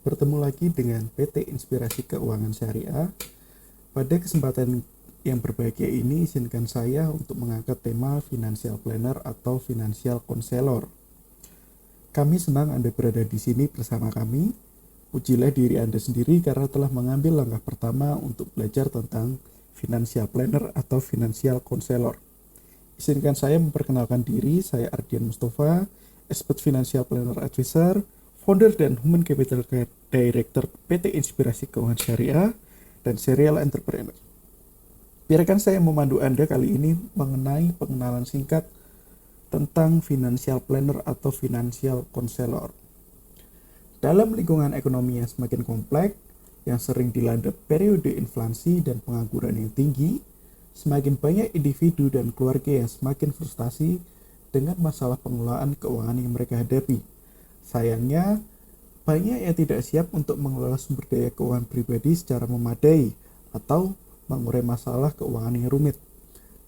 bertemu lagi dengan PT Inspirasi Keuangan Syariah. Pada kesempatan yang berbahagia ini, izinkan saya untuk mengangkat tema financial planner atau financial counselor. Kami senang Anda berada di sini bersama kami. Pujilah diri Anda sendiri karena telah mengambil langkah pertama untuk belajar tentang financial planner atau financial counselor. Izinkan saya memperkenalkan diri, saya Ardian Mustafa, expert financial planner advisor, founder dan Human Capital Director PT Inspirasi Keuangan Syariah, dan serial entrepreneur. Biarkan saya memandu Anda kali ini mengenai pengenalan singkat tentang financial planner atau financial counselor. Dalam lingkungan ekonomi yang semakin kompleks, yang sering dilanda periode inflasi dan pengangguran yang tinggi, semakin banyak individu dan keluarga yang semakin frustasi dengan masalah pengelolaan keuangan yang mereka hadapi. Sayangnya, banyak yang tidak siap untuk mengelola sumber daya keuangan pribadi secara memadai atau mengurai masalah keuangan yang rumit.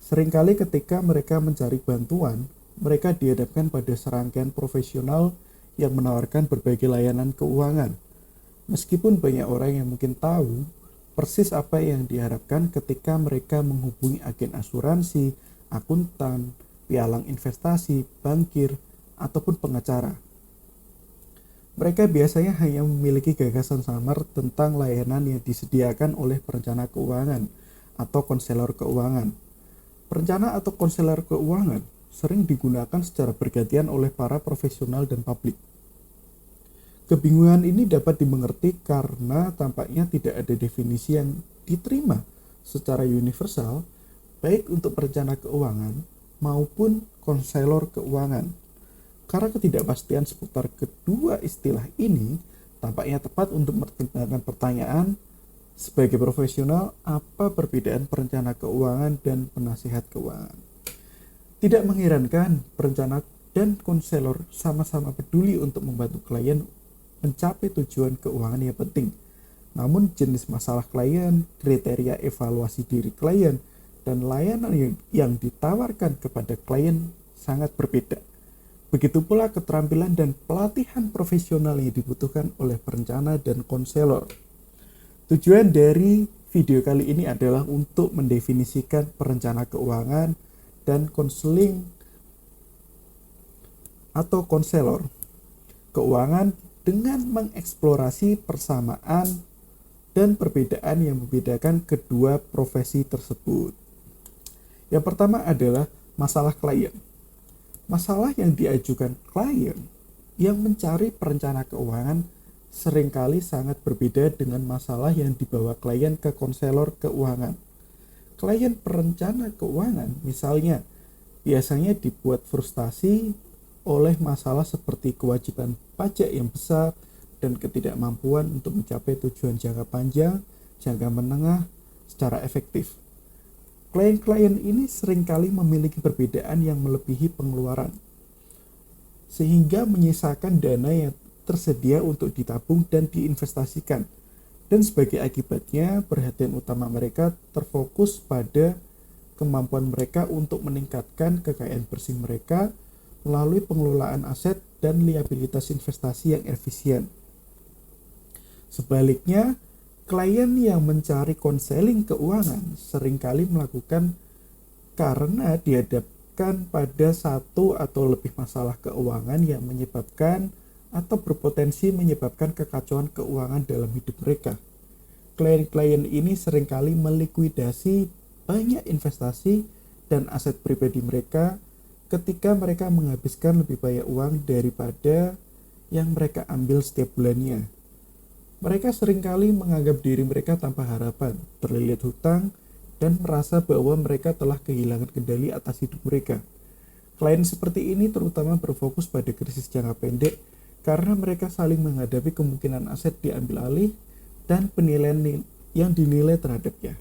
Seringkali ketika mereka mencari bantuan, mereka dihadapkan pada serangkaian profesional yang menawarkan berbagai layanan keuangan. Meskipun banyak orang yang mungkin tahu persis apa yang diharapkan ketika mereka menghubungi agen asuransi, akuntan, pialang investasi, bankir, ataupun pengacara. Mereka biasanya hanya memiliki gagasan samar tentang layanan yang disediakan oleh perencana keuangan atau konselor keuangan. Perencana atau konselor keuangan sering digunakan secara bergantian oleh para profesional dan publik. Kebingungan ini dapat dimengerti karena tampaknya tidak ada definisi yang diterima secara universal baik untuk perencana keuangan maupun konselor keuangan. Karena ketidakpastian seputar kedua istilah ini tampaknya tepat untuk mempertimbangkan pertanyaan sebagai profesional, apa perbedaan perencana keuangan dan penasihat keuangan. Tidak mengherankan, perencana dan konselor sama-sama peduli untuk membantu klien mencapai tujuan keuangan yang penting. Namun jenis masalah klien, kriteria evaluasi diri klien, dan layanan yang ditawarkan kepada klien sangat berbeda. Begitu pula keterampilan dan pelatihan profesional yang dibutuhkan oleh perencana dan konselor. Tujuan dari video kali ini adalah untuk mendefinisikan perencana keuangan dan konseling atau konselor keuangan dengan mengeksplorasi persamaan dan perbedaan yang membedakan kedua profesi tersebut. Yang pertama adalah masalah klien. Masalah yang diajukan klien yang mencari perencana keuangan seringkali sangat berbeda dengan masalah yang dibawa klien ke konselor keuangan. Klien perencana keuangan misalnya biasanya dibuat frustasi oleh masalah seperti kewajiban pajak yang besar dan ketidakmampuan untuk mencapai tujuan jangka panjang, jangka menengah secara efektif. Klien-klien ini seringkali memiliki perbedaan yang melebihi pengeluaran, sehingga menyisakan dana yang tersedia untuk ditabung dan diinvestasikan. Dan sebagai akibatnya, perhatian utama mereka terfokus pada kemampuan mereka untuk meningkatkan kekayaan bersih mereka melalui pengelolaan aset dan liabilitas investasi yang efisien. Sebaliknya, klien yang mencari konseling keuangan seringkali melakukan karena dihadapkan pada satu atau lebih masalah keuangan yang menyebabkan atau berpotensi menyebabkan kekacauan keuangan dalam hidup mereka. Klien-klien ini seringkali melikuidasi banyak investasi dan aset pribadi mereka ketika mereka menghabiskan lebih banyak uang daripada yang mereka ambil setiap bulannya. Mereka seringkali menganggap diri mereka tanpa harapan, terlilit hutang, dan merasa bahwa mereka telah kehilangan kendali atas hidup mereka. Klien seperti ini terutama berfokus pada krisis jangka pendek karena mereka saling menghadapi kemungkinan aset diambil alih dan penilaian yang dinilai terhadapnya.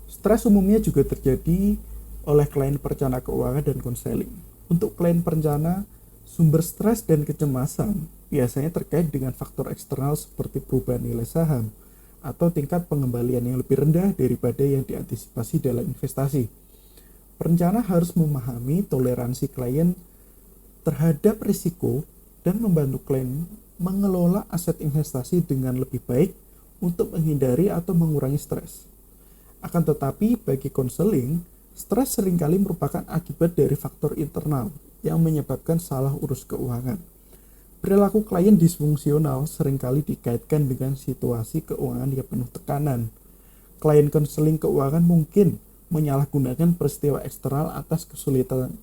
Stres umumnya juga terjadi oleh klien perencana keuangan dan konseling. Untuk klien perencana, sumber stres dan kecemasan biasanya terkait dengan faktor eksternal seperti perubahan nilai saham atau tingkat pengembalian yang lebih rendah daripada yang diantisipasi dalam investasi. Perencana harus memahami toleransi klien terhadap risiko dan membantu klien mengelola aset investasi dengan lebih baik untuk menghindari atau mengurangi stres. Akan tetapi, bagi konseling, stres seringkali merupakan akibat dari faktor internal yang menyebabkan salah urus keuangan. Perilaku klien disfungsional seringkali dikaitkan dengan situasi keuangan yang penuh tekanan. Klien konseling keuangan mungkin menyalahgunakan peristiwa eksternal atas kesulitan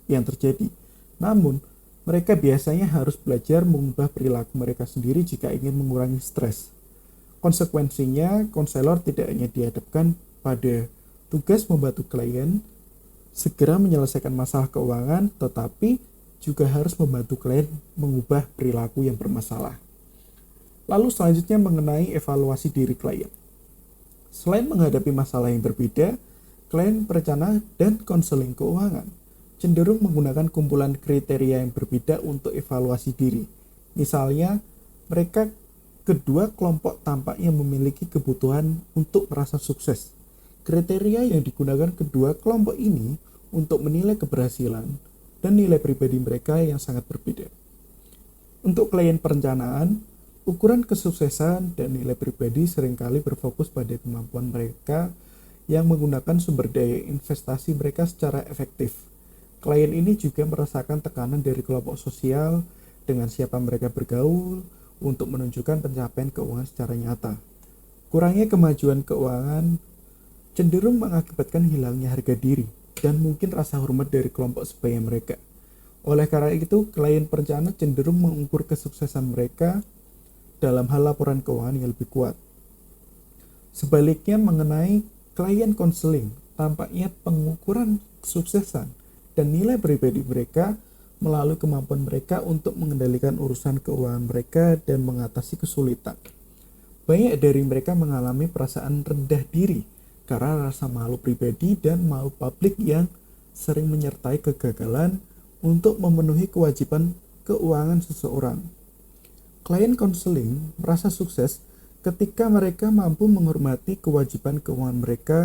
yang terjadi. Namun, mereka biasanya harus belajar mengubah perilaku mereka sendiri jika ingin mengurangi stres. Konsekuensinya, konselor tidak hanya dihadapkan pada tugas membantu klien segera menyelesaikan masalah keuangan, tetapi juga harus membantu klien mengubah perilaku yang bermasalah. Lalu selanjutnya mengenai evaluasi diri klien. Selain menghadapi masalah yang berbeda, klien perencana dan konseling keuangan cenderung menggunakan kumpulan kriteria yang berbeda untuk evaluasi diri. Misalnya, mereka kedua kelompok tampaknya memiliki kebutuhan untuk merasa sukses. Kriteria yang digunakan kedua kelompok ini untuk menilai keberhasilan dan nilai pribadi mereka yang sangat berbeda. Untuk klien perencanaan, ukuran kesuksesan dan nilai pribadi seringkali berfokus pada kemampuan mereka yang menggunakan sumber daya investasi mereka secara efektif. Klien ini juga merasakan tekanan dari kelompok sosial dengan siapa mereka bergaul untuk menunjukkan pencapaian keuangan secara nyata. Kurangnya kemajuan keuangan cenderung mengakibatkan hilangnya harga diri dan mungkin rasa hormat dari kelompok sebaya mereka. Oleh karena itu, klien perencana cenderung mengukur kesuksesan mereka dalam hal laporan keuangan yang lebih kuat. Sebaliknya, mengenai klien konseling, tampaknya pengukuran kesuksesan dan nilai pribadi mereka melalui kemampuan mereka untuk mengendalikan urusan keuangan mereka dan mengatasi kesulitan. Banyak dari mereka mengalami perasaan rendah diri karena rasa malu pribadi dan malu publik yang sering menyertai kegagalan untuk memenuhi kewajiban keuangan seseorang. Klien konseling merasa sukses ketika mereka mampu menghormati kewajiban keuangan mereka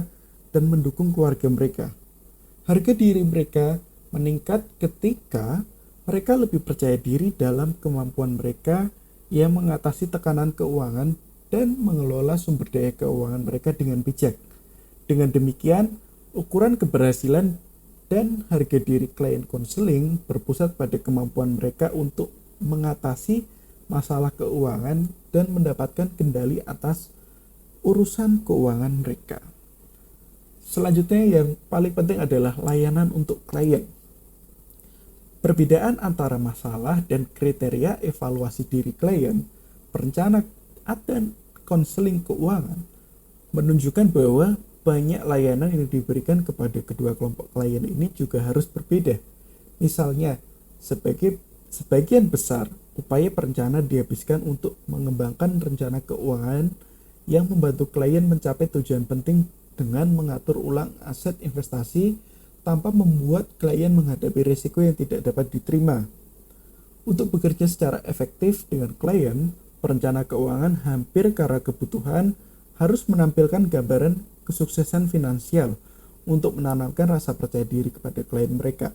dan mendukung keluarga mereka. Harga diri mereka meningkat ketika mereka lebih percaya diri dalam kemampuan mereka yang mengatasi tekanan keuangan dan mengelola sumber daya keuangan mereka dengan bijak. Dengan demikian, ukuran keberhasilan dan harga diri klien konseling berpusat pada kemampuan mereka untuk mengatasi masalah keuangan dan mendapatkan kendali atas urusan keuangan mereka. Selanjutnya yang paling penting adalah layanan untuk klien. Perbedaan antara masalah dan kriteria evaluasi diri klien, perencana dan konseling keuangan menunjukkan bahwa banyak layanan yang diberikan kepada kedua kelompok klien ini juga harus berbeda. Misalnya, sebagian besar upaya perencana dihabiskan untuk mengembangkan rencana keuangan yang membantu klien mencapai tujuan penting dengan mengatur ulang aset investasi tanpa membuat klien menghadapi risiko yang tidak dapat diterima. Untuk bekerja secara efektif dengan klien, perencana keuangan hampir karena kebutuhan harus menampilkan gambaran kesuksesan finansial untuk menanamkan rasa percaya diri kepada klien mereka.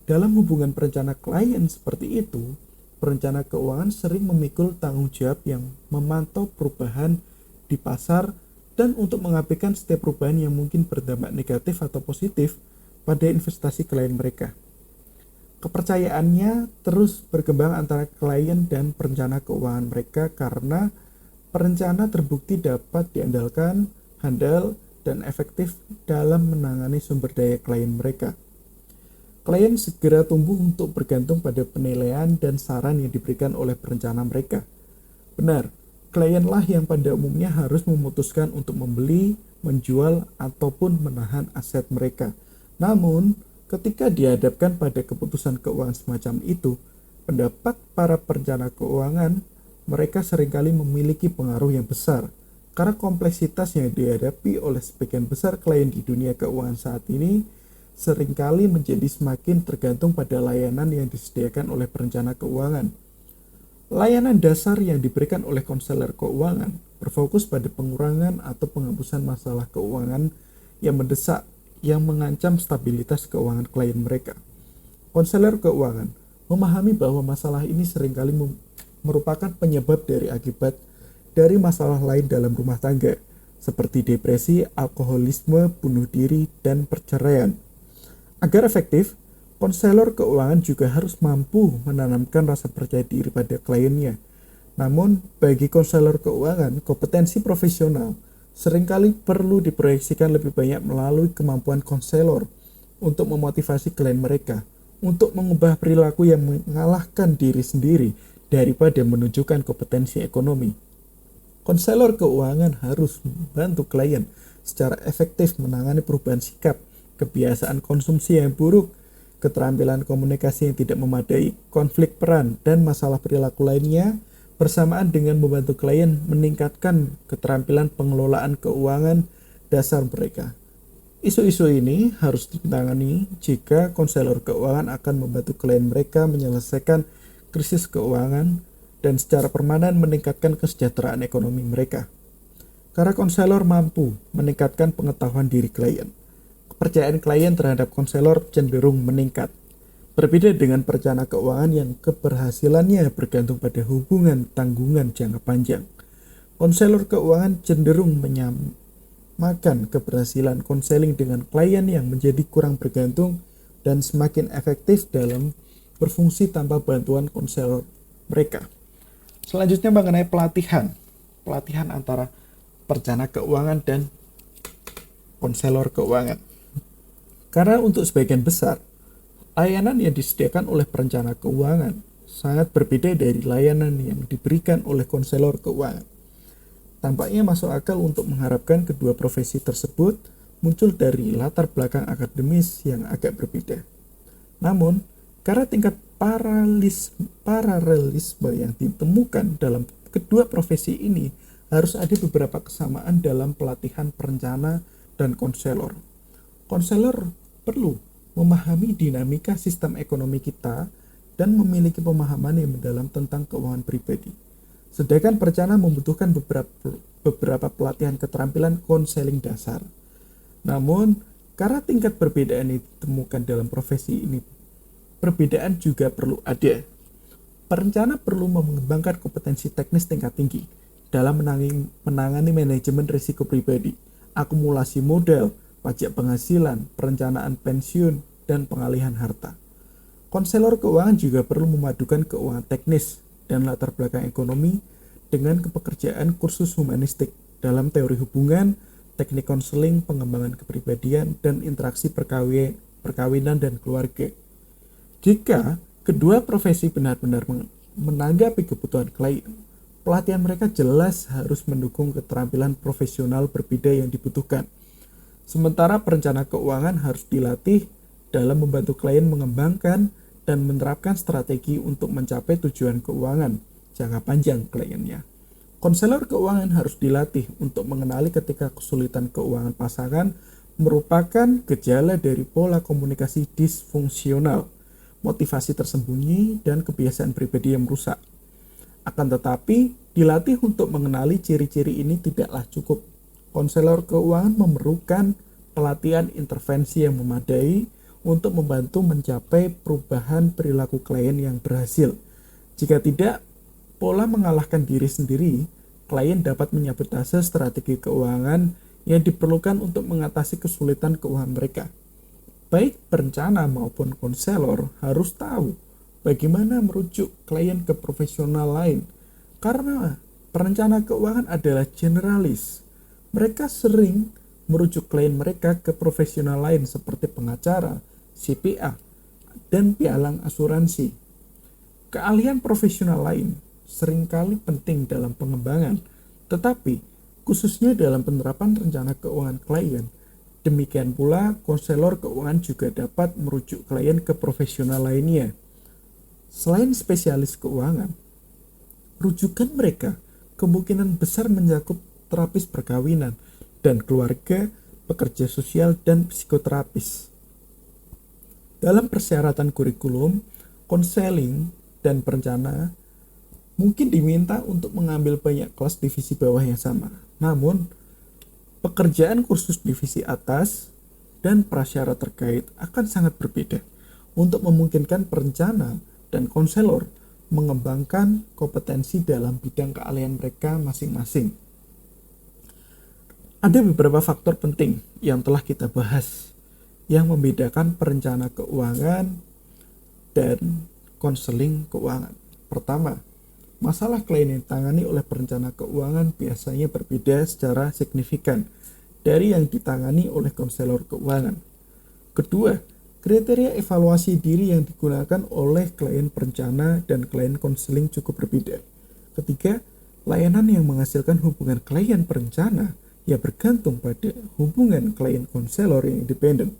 Dalam hubungan perencana klien seperti itu, perencana keuangan sering memikul tanggung jawab yang memantau perubahan di pasar dan untuk mengabaikan setiap perubahan yang mungkin berdampak negatif atau positif pada investasi klien mereka. Kepercayaannya terus berkembang antara klien dan perencana keuangan mereka karena perencana terbukti dapat diandalkan, handal, dan efektif dalam menangani sumber daya klien mereka. Klien segera tumbuh untuk bergantung pada penilaian dan saran yang diberikan oleh perencana mereka. Benar, klienlah yang pada umumnya harus memutuskan untuk membeli, menjual, ataupun menahan aset mereka. Namun, ketika dihadapkan pada keputusan keuangan semacam itu, pendapat para perencana keuangan mereka seringkali memiliki pengaruh yang besar karena kompleksitas yang dihadapi oleh sebagian besar klien di dunia keuangan saat ini seringkali menjadi semakin tergantung pada layanan yang disediakan oleh perencana keuangan. Layanan dasar yang diberikan oleh konselor keuangan berfokus pada pengurangan atau penghapusan masalah keuangan yang mendesak yang mengancam stabilitas keuangan klien mereka. Konselor keuangan memahami bahwa masalah ini seringkali merupakan penyebab dari akibat dari masalah lain dalam rumah tangga, seperti depresi, alkoholisme, bunuh diri, dan perceraian. Agar efektif, konselor keuangan juga harus mampu menanamkan rasa percaya diri pada kliennya. Namun, bagi konselor keuangan, kompetensi profesional seringkali perlu diproyeksikan lebih banyak melalui kemampuan konselor untuk memotivasi klien mereka untuk mengubah perilaku yang mengalahkan diri sendiri daripada menunjukkan kompetensi ekonomi. Konselor keuangan harus membantu klien secara efektif menangani perubahan sikap, kebiasaan konsumsi yang buruk, keterampilan komunikasi yang tidak memadai, konflik peran, dan masalah perilaku lainnya, bersamaan dengan membantu klien meningkatkan keterampilan pengelolaan keuangan dasar mereka. Isu-isu ini harus ditangani jika konselor keuangan akan membantu klien mereka menyelesaikan krisis keuangan dan secara permanen meningkatkan kesejahteraan ekonomi mereka. Karena konselor mampu meningkatkan pengetahuan diri klien, kepercayaan klien terhadap konselor cenderung meningkat. Berbeda dengan perencana keuangan yang keberhasilannya bergantung pada hubungan tanggungan jangka panjang. Konselor keuangan cenderung menyamakan keberhasilan konseling dengan klien yang menjadi kurang bergantung dan semakin efektif dalam berfungsi tanpa bantuan konselor mereka. Selanjutnya mengenai pelatihan antara perencana keuangan dan konselor keuangan. Karena untuk sebagian besar, layanan yang disediakan oleh perencana keuangan sangat berbeda dari layanan yang diberikan oleh konselor keuangan. Tampaknya masuk akal untuk mengharapkan kedua profesi tersebut muncul dari latar belakang akademis yang agak berbeda. Namun, karena tingkat paralelisme yang ditemukan dalam kedua profesi ini, harus ada beberapa kesamaan dalam pelatihan perencana dan konselor. Konselor perlu memahami dinamika sistem ekonomi kita dan memiliki pemahaman yang mendalam tentang keuangan pribadi. Sedangkan perencana membutuhkan beberapa pelatihan keterampilan konseling dasar. Namun, karena tingkat perbedaan yang ditemukan dalam profesi ini, perbedaan juga perlu ada. Perencana perlu mengembangkan kompetensi teknis tingkat tinggi dalam menangani manajemen risiko pribadi, akumulasi modal, pajak penghasilan, perencanaan pensiun, dan pengalihan harta. Konselor keuangan juga perlu memadukan keuangan teknis dan latar belakang ekonomi dengan pekerjaan kursus humanistik dalam teori hubungan, teknik konseling, pengembangan kepribadian, dan interaksi perkawinan dan keluarga. Jika kedua profesi benar-benar menanggapi kebutuhan klien, pelatihan mereka jelas harus mendukung keterampilan profesional berbeda yang dibutuhkan. Sementara perencana keuangan harus dilatih dalam membantu klien mengembangkan dan menerapkan strategi untuk mencapai tujuan keuangan jangka panjang kliennya. Konselor keuangan harus dilatih untuk mengenali ketika kesulitan keuangan pasangan merupakan gejala dari pola komunikasi disfungsional, motivasi tersembunyi, dan kebiasaan pribadi yang merusak. Akan tetapi, dilatih untuk mengenali ciri-ciri ini tidaklah cukup. Konselor keuangan memerlukan pelatihan intervensi yang memadai untuk membantu mencapai perubahan perilaku klien yang berhasil. Jika tidak, pola mengalahkan diri sendiri, klien dapat menyabotase strategi keuangan yang diperlukan untuk mengatasi kesulitan keuangan mereka. Baik perencana maupun konselor harus tahu bagaimana merujuk klien ke profesional lain, karena perencana keuangan adalah generalis. Mereka sering merujuk klien mereka ke profesional lain seperti pengacara, CPA, dan pialang asuransi. Keahlian profesional lain seringkali penting dalam pengembangan, tetapi khususnya dalam penerapan rencana keuangan klien. Demikian pula, konselor keuangan juga dapat merujuk klien ke profesional lainnya. Selain spesialis keuangan, rujukan mereka kemungkinan besar mencakup terapis perkawinan dan keluarga, pekerja sosial, dan psikoterapis. Dalam persyaratan kurikulum, konseling dan perencana mungkin diminta untuk mengambil banyak kelas divisi bawah yang sama. Namun, pekerjaan kursus divisi atas dan prasyarat terkait akan sangat berbeda untuk memungkinkan perencana dan konselor mengembangkan kompetensi dalam bidang keahlian mereka masing-masing. Ada beberapa faktor penting yang telah kita bahas yang membedakan perencana keuangan dan konseling keuangan. Pertama, masalah klien yang ditangani oleh perencana keuangan biasanya berbeda secara signifikan dari yang ditangani oleh konselor keuangan. Kedua, kriteria evaluasi diri yang digunakan oleh klien perencana dan klien konseling cukup berbeda. Ketiga, layanan yang menghasilkan hubungan klien perencana ya bergantung pada hubungan klien konselor yang independen.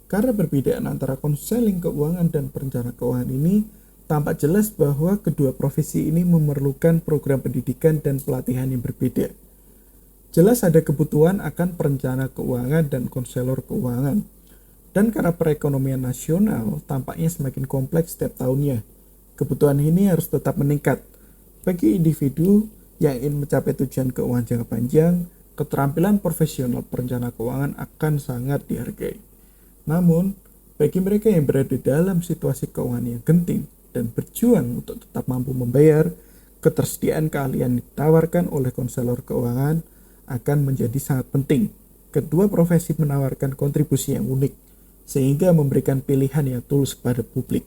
Karena perbedaan antara konseling keuangan dan perencana keuangan ini, tampak jelas bahwa kedua profesi ini memerlukan program pendidikan dan pelatihan yang berbeda. Jelas ada kebutuhan akan perencana keuangan dan konselor keuangan. Dan karena perekonomian nasional tampaknya semakin kompleks setiap tahunnya, kebutuhan ini harus tetap meningkat. Bagi individu yang ingin mencapai tujuan keuangan jangka panjang, keterampilan profesional perencana keuangan akan sangat dihargai. Namun, bagi mereka yang berada dalam situasi keuangan yang genting dan berjuang untuk tetap mampu membayar, ketersediaan keahlian yang ditawarkan oleh konselor keuangan akan menjadi sangat penting. Kedua profesi menawarkan kontribusi yang unik, sehingga memberikan pilihan yang tulus kepada publik.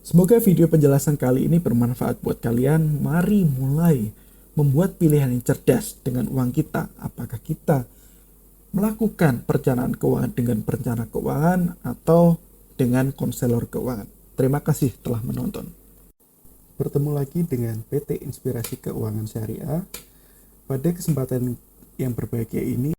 Semoga video penjelasan kali ini bermanfaat buat kalian. Mari mulai membuat pilihan yang cerdas dengan uang kita. Apakah kita melakukan perencanaan keuangan dengan perencana keuangan atau dengan konselor keuangan? Terima kasih telah menonton. Bertemu lagi dengan PT Inspirasi Keuangan Syariah. Pada kesempatan yang berbahagia ini,